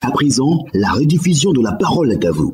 À présent, la rediffusion de La Parole est à vous.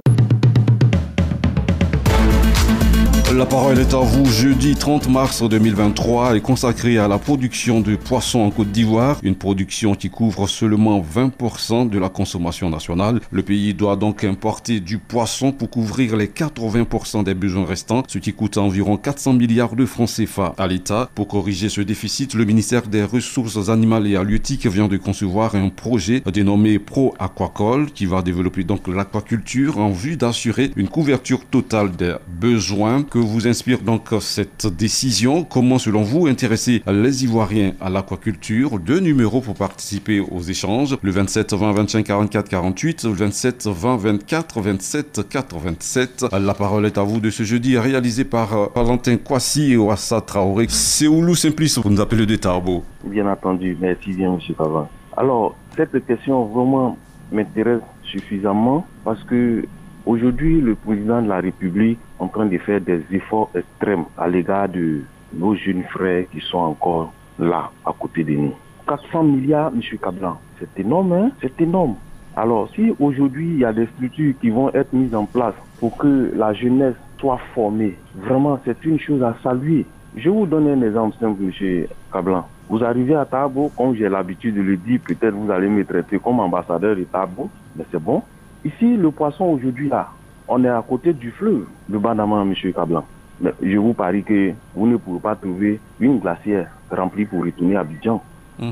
La parole est à vous. Jeudi 30 mars 2023 est consacrée à la production de poissons en Côte d'Ivoire, une production qui couvre seulement 20% de la consommation nationale. Le pays doit donc importer du poisson pour couvrir les 80% des besoins restants, ce qui coûte environ 400 milliards de francs CFA à l'État. Pour corriger ce déficit, le ministère des Ressources animales et halieutiques vient de concevoir un projet dénommé Pro Aquacole qui va développer donc l'aquaculture en vue d'assurer une couverture totale des besoins. Que vous inspire donc cette décision? Comment, selon vous, intéresser les Ivoiriens à l'aquaculture? 2 numéros pour participer aux échanges, le 27 20 25 44 48, le 27 20 24 27 87. La parole est à vous de ce jeudi, réalisé par Valentin Kwasi et Ouassa Traoré. Seoulou Simplice, vous nous appelez de Tarbo. Bien entendu, merci bien, M. Pavan. Alors, cette question vraiment m'intéresse suffisamment parce que aujourd'hui, le président de la République est en train de faire des efforts extrêmes à l'égard de nos jeunes frères qui sont encore là, à côté de nous. 400 milliards, M. Kablan, c'est énorme, hein? C'est énorme. Alors, si aujourd'hui, il y a des structures qui vont être mises en place pour que la jeunesse soit formée, vraiment, c'est une chose à saluer. Je vais vous donner un exemple simple, M. Kablan. Vous arrivez à Tabo, comme j'ai l'habitude de le dire, peut-être vous allez me traiter comme ambassadeur de Tabo, mais c'est bon. Ici, le poisson aujourd'hui, là, on est à côté du fleuve, le Bandama, M. Kablan. Mais je vous parie que vous ne pourrez pas trouver une glacière remplie pour retourner à Abidjan.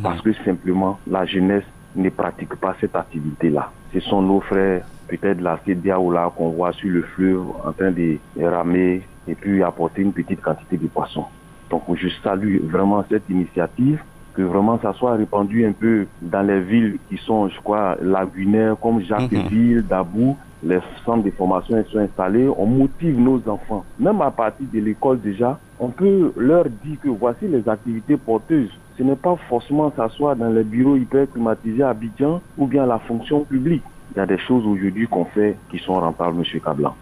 Parce que simplement, la jeunesse ne pratique pas cette activité-là. Ce sont nos frères, peut-être la CEDEAO là, qu'on voit sur le fleuve en train de ramer et puis apporter une petite quantité de poissons. Donc, je salue vraiment cette initiative, que vraiment ça soit répandu un peu dans les villes qui sont, je crois, lagunaires, comme Jacquesville, Dabou. Les centres de formation sont installés, on motive nos enfants. Même à partir de l'école déjà, on peut leur dire que voici les activités porteuses. Ce n'est pas forcément s'asseoir dans les bureaux hyper climatisés à Abidjan ou bien la fonction publique. Il y a des choses aujourd'hui qu'on fait qui sont rentables, M. Kablan.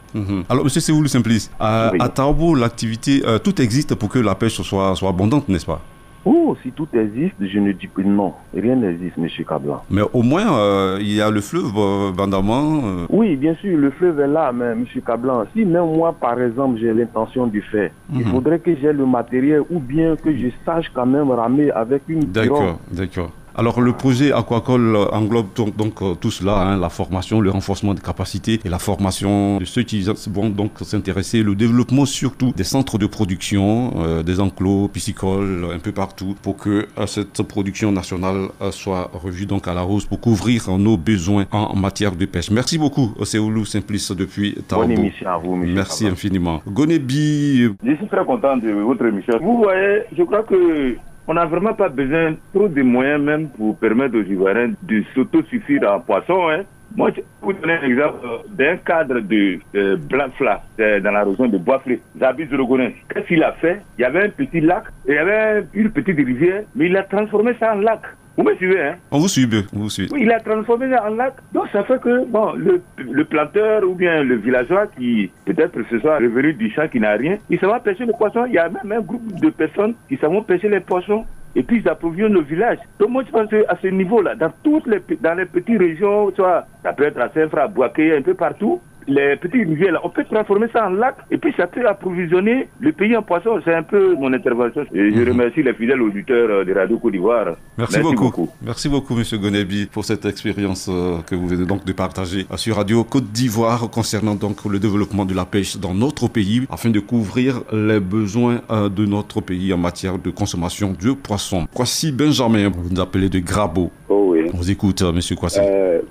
Alors, M. Seoulou Simplice, à Tarbo, l'activité, tout existe pour que la pêche soit abondante, n'est-ce pas? Oh, si tout existe, je ne dis pas non. Rien n'existe, M. Kablan. Mais au moins, il y a le fleuve Bandama. Oui, bien sûr, le fleuve est là, mais M. Kablan, si même moi, par exemple, j'ai l'intention de faire, il faudrait que j'ai le matériel ou bien que je sache quand même ramer avec une pirogue. D'accord. Alors, le projet Aquacole englobe donc tout cela, hein, la formation, le renforcement des capacités et la formation de ceux qui vont donc s'intéresser, le développement surtout des centres de production, des enclos piscicoles un peu partout pour que cette production nationale soit revue donc à la hausse pour couvrir nos besoins en matière de pêche. Merci beaucoup, Seoulou Simplice depuis Tarbo. Bonne émission à vous, M. Merci Kablan. infiniment. Gonebi. Je suis très content de votre émission. Vous voyez, je crois que on n'a vraiment pas besoin trop de moyens même pour permettre aux Ivoiriens de s'autosuffire en poisson. Hein. Moi, je vais vous donner un exemple d'un cadre de Blanc-Fla, dans la région de Bois-Flé. J'habite sur le Gonesse. Qu'est-ce qu'il a fait? Il y avait un petit lac, et il y avait une petite rivière, mais il a transformé ça en lac. Vous me suivez, hein? On vous suit. Oui, il a transformé ça en lac. Donc ça fait que bon, le planteur ou bien le villageois qui peut-être ce soit revenu du champ qui n'a rien, il s'en va pêcher le poisson. Il y a même un groupe de personnes qui s'en vont pêcher les poissons et puis ils approvisionnent le village. Donc moi je pense qu'à ce niveau-là, dans les petites régions, soit ça peut être à Saint-Fra, à Boaké, un peu partout, les petites rivières là, on peut transformer ça en lac et puis ça peut approvisionner le pays en poisson. C'est un peu mon intervention. Et je remercie les fidèles auditeurs de Radio Côte d'Ivoire. Merci beaucoup. Merci beaucoup, M. Gonebi, pour cette expérience que vous venez donc de partager sur Radio Côte d'Ivoire concernant donc le développement de la pêche dans notre pays afin de couvrir les besoins de notre pays en matière de consommation de poissons. Kwasi Benjamin, vous nous appelez de Grabo. Oh oui. On vous écoute, M. Kwasi.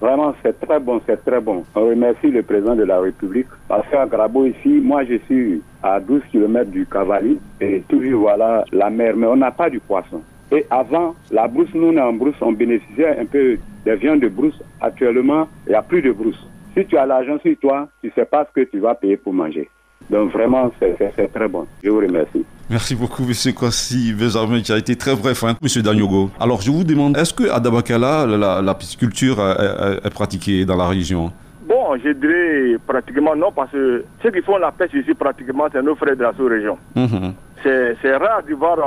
Vraiment, c'est très bon, c'est très bon. On remercie le président de la République. Parce qu'à Grabo, ici, moi, je suis à 12 km du Cavali et toujours, voilà, la mer. Mais on n'a pas du poisson. Et avant, la brousse, nous, en brousse, on bénéficiait un peu des viandes de brousse. Actuellement, il n'y a plus de brousse. Si tu as l'argent sur toi, tu ne sais pas ce que tu vas payer pour manger. Donc vraiment, c'est très bon. Je vous remercie. Merci beaucoup, M. Kwasi Benjamin, qui a été très bref, hein, M. Danyogo. Alors, je vous demande, est-ce qu'à Dabakala, la pisciculture est pratiquée dans la région? Bon, je dirais pratiquement non, parce que ceux qui font la pêche ici, pratiquement, c'est nos frères de la sous-région. C'est rare de voir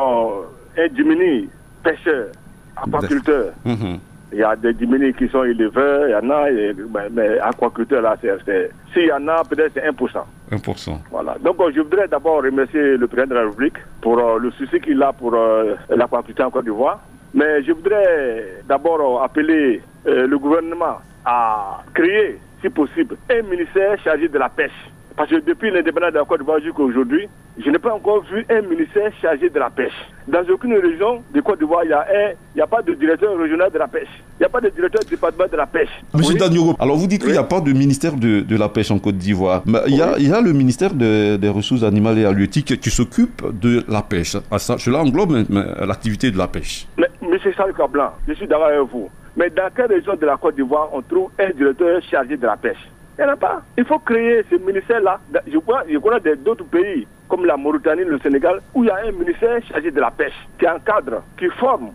un diminué pêcheur, aquaculteur. Il y a des diminués qui sont éleveurs, il y en a, mais aquaculteurs là, s'il y en a, peut-être c'est 1%. 1%. Voilà. Donc je voudrais d'abord remercier le président de la République pour le souci qu'il a pour l'aquaculture en Côte d'Ivoire. Mais je voudrais d'abord appeler le gouvernement à créer, si possible, un ministère chargé de la pêche. Parce que depuis l'indépendance de la Côte d'Ivoire jusqu'à aujourd'hui, je n'ai pas encore vu un ministère chargé de la pêche. Dans aucune région de Côte d'Ivoire, il n'y a pas de directeur régional de la pêche. Il n'y a pas de directeur du département de la pêche. Monsieur oui. Daniel, alors vous dites qu'il n'y a pas de ministère de la pêche en Côte d'Ivoire. Mais il y a le ministère des ressources animales et halieutiques qui s'occupe de la pêche. Cela englobe l'activité de la pêche. Mais monsieur Charles Cablan, je suis d'accord avec vous. Mais dans quelle région de la Côte d'Ivoire on trouve un directeur chargé de la pêche? Il n'y en a pas. Il faut créer ce ministère-là. Je connais d'autres pays, comme la Mauritanie, le Sénégal, où il y a un ministère chargé de la pêche, qui encadre, qui forme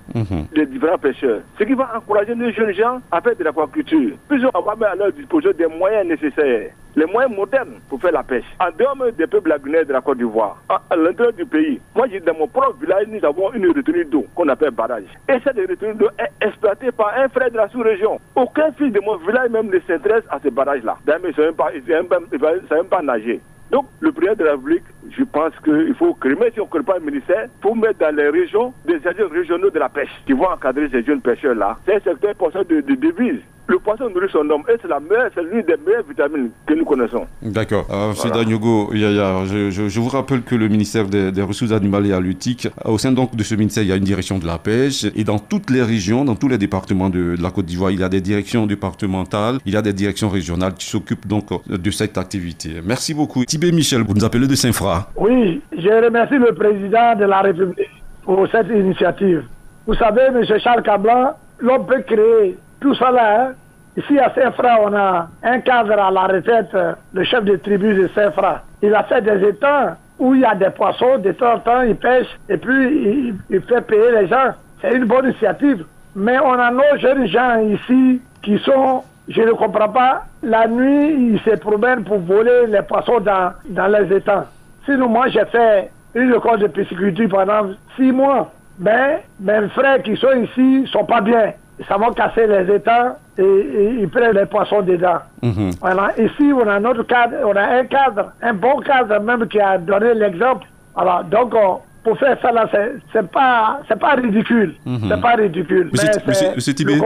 les différents pêcheurs. Ce qui va encourager les jeunes gens à faire de l'aquaculture. Puis on va mettre à leur disposition des moyens nécessaires, les moyens modernes pour faire la pêche. En dehors des peuples lagunaires de la Côte d'Ivoire, à l'intérieur du pays, moi dans mon propre village, nous avons une retenue d'eau qu'on appelle barrage. Et cette retenue d'eau est exploitée par un frère de la sous-région. Aucun fils de mon village même ne s'intéresse à ce barrage-là. D'ailleurs, il ne sait même pas nager. Donc, le président de la République, je pense qu'il faut créer, même si on ne crée pas un ministère, il faut mettre dans les régions des agents régionaux de la pêche qui vont encadrer ces jeunes pêcheurs-là. C'est un secteur important de devise. Le poisson nourrit son homme et c'est l'une des meilleures vitamines que nous connaissons. D'accord. M. Danyogo Yaya, je vous rappelle que le ministère des Ressources animales et halieutiques, au sein donc de ce ministère, il y a une direction de la pêche et dans toutes les régions, dans tous les départements de la Côte d'Ivoire, il y a des directions départementales, il y a des directions régionales qui s'occupent donc de cette activité. Merci beaucoup. Tibé Michel, vous nous appelez de Saint-Fra. Oui, je remercie le président de la République pour cette initiative. Vous savez, M. Charles Cablan, l'on peut créer tout ça là. Ici à Saint-Fra, on a un cadre à la retraite, le chef de tribu de Saint-Fra. Il a fait des étangs où il y a des poissons, de temps en temps, il pêche et puis il fait payer les gens. C'est une bonne initiative. Mais on a nos jeunes gens ici qui sont, je ne comprends pas, la nuit, ils se promènent pour voler les poissons dans les étangs. Sinon, moi, j'ai fait une école de pisciculture pendant 6 mois. Mais mes frères qui sont ici ne sont pas bien. Ça va casser les étangs et ils prennent les poissons dedans. Voilà. Ici, on a notre cadre, on a un cadre, un bon cadre même qui a donné l'exemple. Alors, donc, pour faire ça là, c'est pas ridicule. C'est pas ridicule. Mais c'est le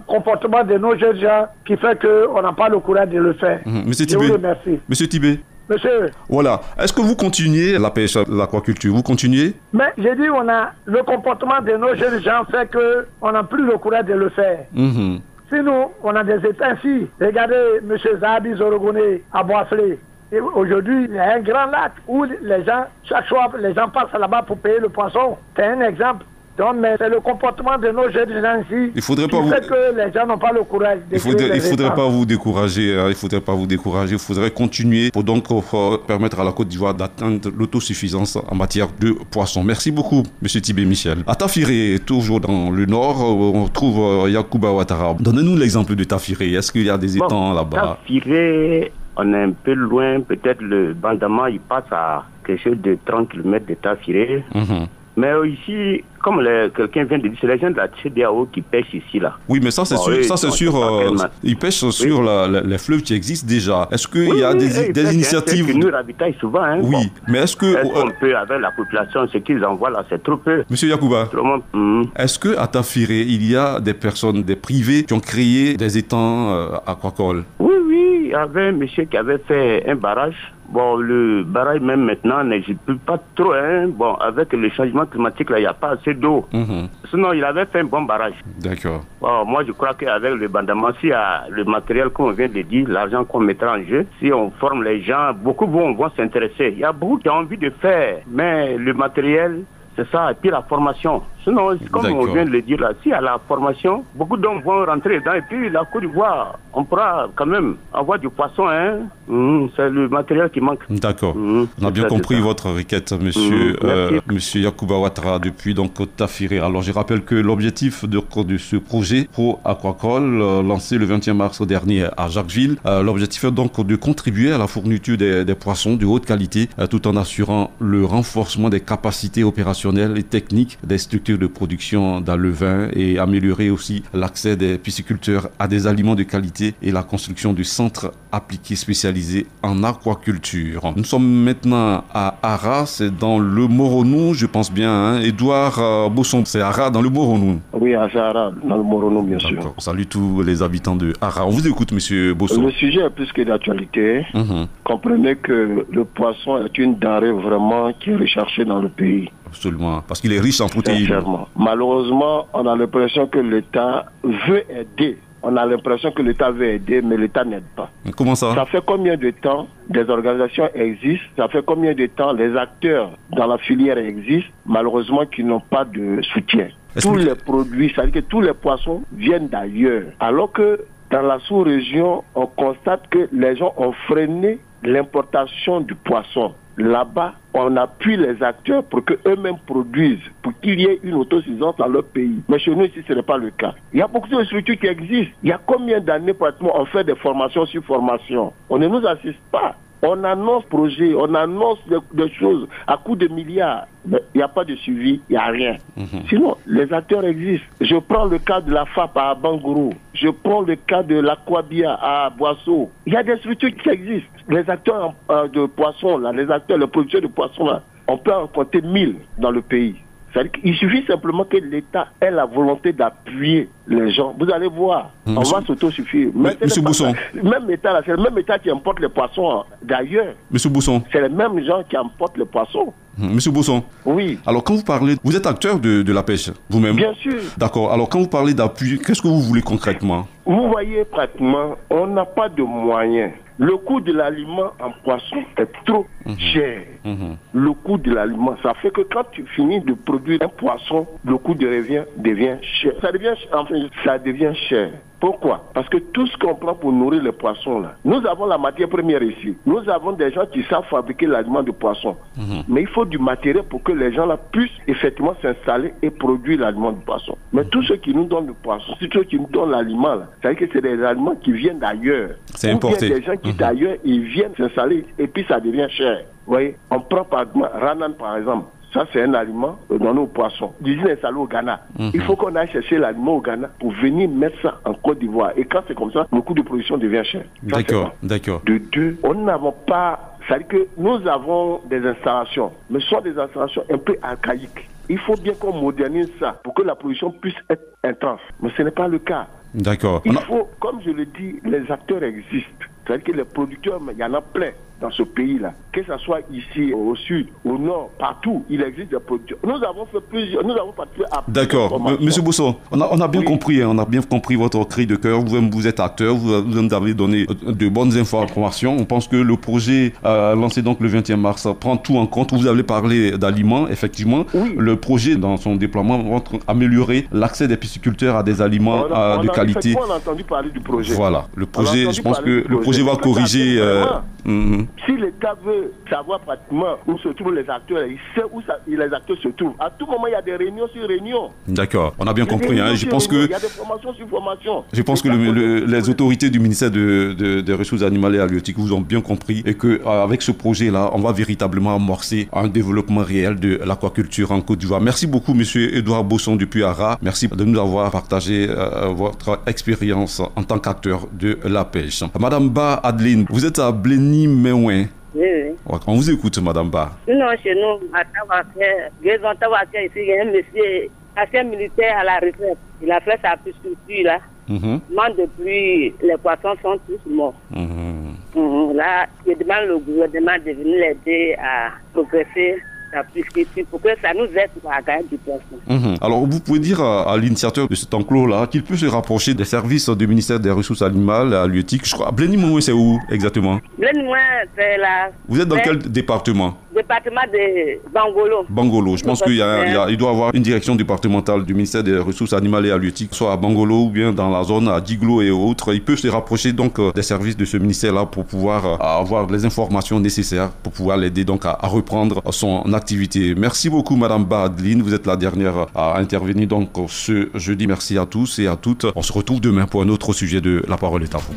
comportement de nos jeunes gens qui fait qu'on n'a pas le courage de le faire. Monsieur Tibé. Je vous remercie. Monsieur Tibé. Monsieur. Voilà. Est-ce que vous continuez la pêche, l'aquaculture? Vous continuez? Mais j'ai dit, on a le comportement de nos jeunes gens fait qu'on n'a plus le courage de le faire. Sinon, on a des états ici. Regardez M. Zabi Zorogone à Boisselé. Et aujourd'hui, il y a un grand lac où les gens, chaque soir, les gens passent là-bas pour payer le poisson. C'est un exemple. Donc, mais c'est le comportement de nos jeunes gens ici qui fait que les gens n'ont pas le courage de Il ne faudrait pas vous décourager. Il faudrait continuer pour donc permettre à la Côte d'Ivoire d'atteindre l'autosuffisance en matière de poissons. Merci beaucoup, M. Tibé Michel. À Tafiré, toujours dans le nord, on trouve Yacouba Ouattara. Donnez-nous l'exemple de Tafiré. Est-ce qu'il y a des étangs là-bas? Tafiré, on est un peu loin. Peut-être le Bandama, il passe à quelque chose de 30 km de Tafiré. Mais ici, comme quelqu'un vient de dire, c'est les gens de la CEDEAO qui pêchent ici, là. Oui, mais ça, c'est sûr. Ils pêchent sur les fleuves qui existent déjà. Est-ce qu'il y a des initiatives qui nous ravitaillent souvent, hein. Oui, mais est-ce que... Est-ce qu'on peut, avec la population, ce qu'ils envoient là, c'est trop peu. Monsieur Yacouba, est-ce qu'à Tafiré, il y a des personnes, des privés, qui ont créé des étangs aquacoles? Oui, il y avait un monsieur qui avait fait un barrage. Bon, le barrage même maintenant n'existe pas trop, hein. Bon, avec le changement climatique, là, il n'y a pas assez d'eau. Sinon, il avait fait un bon barrage. D'accord. Bon, moi, je crois qu'avec le bandament, s'il y a le matériel qu'on vient de dire, l'argent qu'on mettra en jeu, si on forme les gens, beaucoup vont s'intéresser. Il y a beaucoup qui ont envie de faire, mais le matériel, c'est ça, et puis la formation. Sinon, comme on vient de le dire là, s'il y a la formation, beaucoup d'hommes vont rentrer dedans, et puis la Côte d'Ivoire, on pourra quand même avoir du poisson, hein. C'est le matériel qui manque. D'accord. On a bien compris votre requête, monsieur Yacouba Ouattara, depuis donc Tafiré. Alors, je rappelle que l'objectif de ce projet Pro Aquacole, lancé le 21 mars dernier à Jacquesville, l'objectif est donc de contribuer à la fourniture des poissons de haute qualité, tout en assurant le renforcement des capacités opérationnelles et techniques des structures de production dans le vin et améliorer aussi l'accès des pisciculteurs à des aliments de qualité et la construction de centres appliqués spécialisés en aquaculture. Nous sommes maintenant à Ara, c'est dans le Moronou, je pense bien, hein. Édouard Bosson, c'est Ara dans le Moronou. Oui, à Ara, dans le Moronou, bien sûr. On salue tous les habitants de Ara. On vous écoute, monsieur Bosson. Le sujet est plus que d'actualité. Comprenez que le poisson est une denrée vraiment qui est recherchée dans le pays. Absolument, parce qu'il est riche en protéines. Sincèrement. Malheureusement, on a l'impression que l'État veut aider. On a l'impression que l'État veut aider, mais l'État n'aide pas. Comment ça? Ça fait combien de temps des organisations existent? Ça fait combien de temps les acteurs dans la filière existent, malheureusement, qui n'ont pas de soutien? Tous les produits, c'est-à-dire que tous les poissons viennent d'ailleurs. Alors que dans la sous-région, on constate que les gens ont freiné l'importation du poisson. Là-bas, on appuie les acteurs pour qu'eux-mêmes produisent, pour qu'il y ait une autosuffisance dans leur pays. Mais chez nous, ici, ce n'est pas le cas. Il y a beaucoup de structures qui existent. Il y a combien d'années, pratiquement, on fait des formations sur formation? On ne nous assiste pas. On annonce projets, on annonce des choses à coût de milliards. Mais il n'y a pas de suivi, il n'y a rien. Sinon, les acteurs existent. Je prends le cas de la FAP à Bangourou. Je prends le cas de l'Aquabia à Boisseau. Il y a des structures qui existent. Les acteurs de poissons, là, les producteurs de poissons, là, on peut en compter 1000 dans le pays. C'est-à-dire qu'il suffit simplement que l'État ait la volonté d'appuyer les gens. Vous allez voir, on va s'autosuffire. Monsieur Bousson. Même État, là, c'est le même État qui importe les poissons d'ailleurs. Monsieur Bousson. C'est les mêmes gens qui importent les poissons. Monsieur Bousson. Oui. Alors quand vous parlez, vous êtes acteur de la pêche, vous-même? Bien sûr. D'accord. Alors quand vous parlez d'appui, qu'est-ce que vous voulez concrètement? Vous voyez, pratiquement, on n'a pas de moyens. Le coût de l'aliment en poisson est trop cher. Le coût de l'aliment, ça fait que quand tu finis de produire un poisson, le coût de revient devient cher. Ça devient cher. Pourquoi? Parce que tout ce qu'on prend pour nourrir les poissons, là, nous avons la matière première ici. Nous avons des gens qui savent fabriquer l'aliment de poisson. Mais il faut du matériel pour que les gens là puissent effectivement s'installer et produire l'aliment de poisson. Mais tous ceux qui nous donnent le poisson, tous ceux qui nous donnent l'aliment, là, c'est-à-dire que c'est des aliments qui viennent d'ailleurs. C'est importé. Ou bien des gens qui d'ailleurs, ils viennent s'installer et puis ça devient cher. Vous voyez, on prend par exemple Ranan par exemple. Ça, c'est un aliment dans nos poissons. L'usine est installée au Ghana. Il faut qu'on aille chercher l'aliment au Ghana pour venir mettre ça en Côte d'Ivoire. Et quand c'est comme ça, le coût de production devient cher. D'accord, d'accord. De deux, on n'avons pas... C'est-à-dire que nous avons des installations, mais ce sont des installations un peu archaïques. Il faut bien qu'on modernise ça pour que la production puisse être intense. Mais ce n'est pas le cas. D'accord. Il faut, comme je le dis, les acteurs existent. C'est-à-dire que les producteurs, il y en a plein dans ce pays-là. Que ce soit ici, au sud, au nord, partout, il existe des producteurs. Nous avons fait plusieurs, nous avons participé à... D'accord. Monsieur Bousson, on a bien compris, on a bien compris votre cri de cœur. Vous êtes acteur, vous avez donné de bonnes informations. On pense que le projet lancé donc le 21 mars prend tout en compte. Vous avez parlé d'aliments, effectivement. Oui. Le projet, dans son déploiement, va améliorer l'accès des pisciculteurs à des aliments de qualité. On a entendu parler du projet. Voilà. Le projet, je pense que le projet va corriger... Si l'État veut savoir pratiquement où se trouvent les acteurs, il sait où les acteurs se trouvent. À tout moment, il y a des réunions sur réunions. D'accord, on a bien compris. Je pense que il y a des formations sur formations. Je pense que les autorités du ministère des Ressources animales et halieutiques vous ont bien compris et qu'avec ce projet-là, on va véritablement amorcer un développement réel de l'aquaculture en Côte d'Ivoire. Merci beaucoup, monsieur Édouard Bosson depuis Ara. Merci de nous avoir partagé votre expérience en tant qu'acteur de la pêche. Madame Ba Adeline, vous êtes à Blény-Méouin. Oui, oui. On vous écoute, Madame Ba. Non, chez nous, à Tawaké, ici, il y a un monsieur, ancien militaire à la retraite. Il a fait sa pisciculture là. Moi, depuis, les poissons sont tous morts. Là, je demande au gouvernement de venir l'aider à progresser la pisciculture pour que ça nous aide à gagner du poisson. Alors, vous pouvez dire à l'initiateur de cet enclos-là qu'il peut se rapprocher des services du ministère des Ressources animales et halieutiques. Je crois, Blény-Méouin, c'est où exactement? Blény-Méouin, c'est là. Vous êtes dans quel département? Département de Bangolo. Bangolo. Je pense qu'il doit y avoir une direction départementale du ministère des Ressources animales et halieutiques, soit à Bangolo ou bien dans la zone à Diglo et autres. Il peut se rapprocher donc des services de ce ministère-là pour pouvoir avoir les informations nécessaires pour pouvoir l'aider donc à reprendre son activité. Merci beaucoup, Madame Ba Adeline. Vous êtes la dernière à intervenir donc ce jeudi. Merci à tous et à toutes. On se retrouve demain pour un autre sujet de La Parole est à vous.